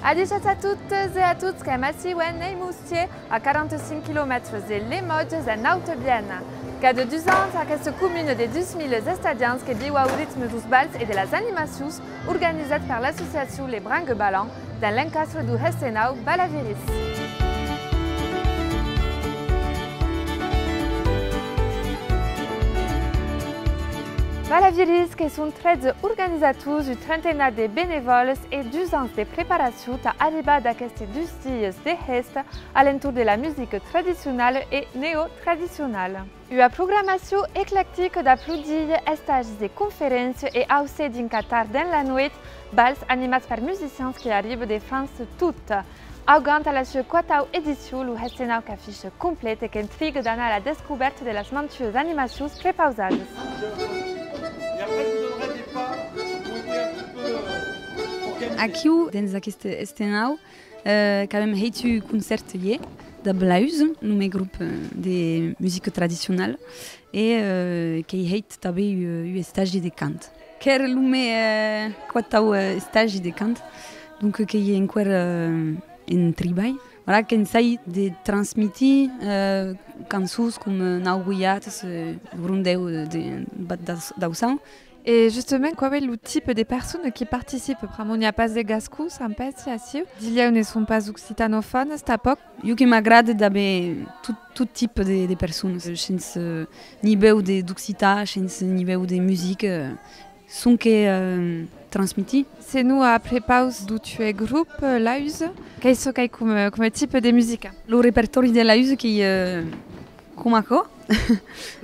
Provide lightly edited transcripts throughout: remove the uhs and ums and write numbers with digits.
Adiós a toutes et à tous que Massi Wen Moustier à 45 km de Limoges en Haute-Vienne. Qu'à de 2 ans, à cette commune de 2000 estadiens qui vivent au rythme dos bals et de las animations organisées par l'association Les Branques Ballants dans l'encastre du Hestenau Balaviris. Balaviris, qui sont 13 organisateurs, une trentaine de bénévoles et 2 ans de préparation à arriver à ces 2 styles de geste alentour de la musique traditionnelle et néo-traditionnelle. Une programmation éclectique d'applaudis, stages de conférences et aussi d'un Qatar dans la nuit, bals animés par musiciens qui arrivent de France toute. Augant à la quatrième édition, le Hestenau affiche complète et qui intrigue dans la découverte de las mantueuses animations prépausées. Et après, je vous donnerai des pas qui ont été un petit peu Aqui, dentro deste Hestenau, acabem de concerto da Blaus, no meu grupo de música tradicional, e que heet também o estágio de canto. Quer lume quatro estágio de canto, donc que é encore em trabalho. Voilà, qu'on essaye de transmettre canções comme Nauguiates, Rondeu d'Aução. Et justement, quel est le type de personnes qui participent? Il n'y a pas de gascous, ça peut être assez. Il y a ne sont pas occitanophones, c'est à peu. Ce qui m'agrade, c'est tout type de personnes. Sans niveau d'occitan, sans niveau de musique, sont que transmettre. C'est nous après pause d'où tu es groupe Laus. Qu'est-ce qu'il y a comme type de musique? Le répertoire de Laus qui est comme ça.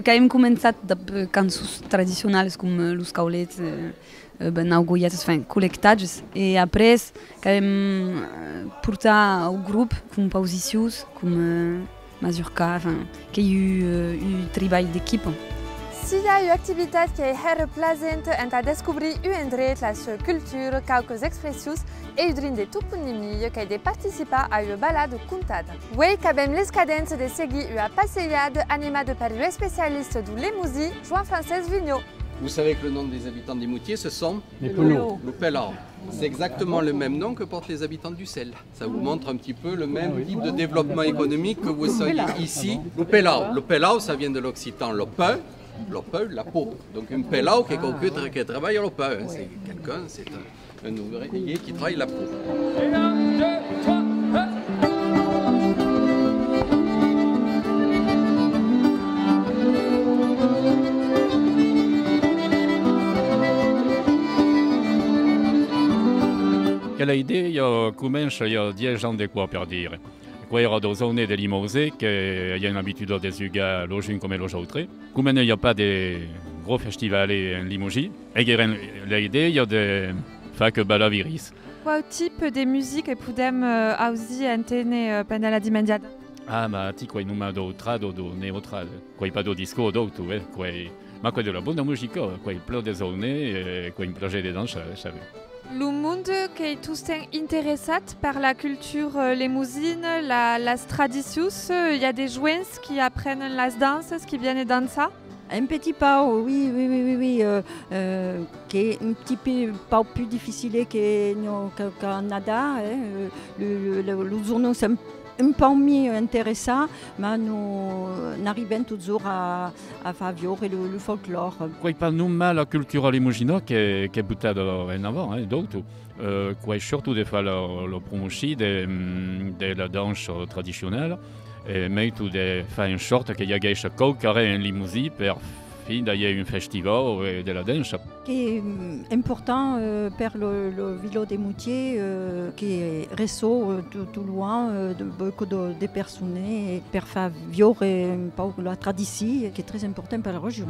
Quand même commencé avec cançons traditionnelles comme les caulets, Nauguiates, enfin collectages. Et après, quand même porté au groupe comme Pausicius, comme Mazurka, qui a eu un travail d'équipe. S'il y a une activité qui est représentante et à découvrir une endroit, la culture, quelques expressions et une de toponymie qui participe à une balade contade. Oui, quand même les cadences de seguir une passeade animée par le spécialiste du Limousin, Jean-François Vigneault. Vous savez que le nom des habitants des Moutiers, ce sont les Pelots. Le Pellau. C'est exactement le même nom que portent les habitants du Sel. Ça vous montre un petit peu le même type de développement économique que vous soyez ici. Le Pellau. Le Pellau, ça vient de l'occitan le peu. L'opeu, la peau. Donc un pelao qui est qui travaille à l'opeu. C'est quelqu'un, c'est un ouvrier qui travaille la peau. Quelle idée, il y a commence il y a 10 ans de quoi per dire. Il y a des zones de Limousin qui ont une habitude des gars logés comme les autres. Comme il n'y a pas de gros festivals en Limoges, l'idée il y a des facs Balaviris. Quel type de musique pouvons aussi entendre pendant la dimensione? Ah, ma ti quoi nous m'a do trad ou do néotrad, quoi pas do disco do tu vois, quoi ma quoi de la bonne musique, quoi plein de zones, quoi une plage de danse, ça. Le monde qui est tous intéressé par la culture limousine, la traditions, il y a des joueurs qui apprennent la danse, qui viennent danser. Un petit pas, oui, qui est un petit peu pas plus difficile qu'au Canada. Le journaux sont un peu mieux intéressants, mais nous arrivons toujours à faire vivre le folklore. Quoi pas nous mal la culture limousinoise qui est buttée en avant, d'autres. Quoi surtout de faire la promotion de la danse traditionnelle, mais tout de faire en sorte qu'il y ait quelque carré en Limousin pour fin d'ailleurs un festival de la danse. Qui est important pour le village des Moutiers, qui est réseau tout loin de beaucoup de personnes pour faire vivre la tradition qui est très importante pour la région.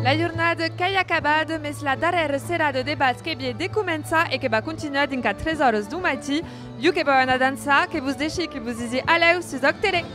La jornada que ha acabat, mais la darrera serada de bals que havia de començar e que va continuar fins a 3 hores du matí, i que vau anar a dansar, que vos deixi que vos disi aleu, sus octere.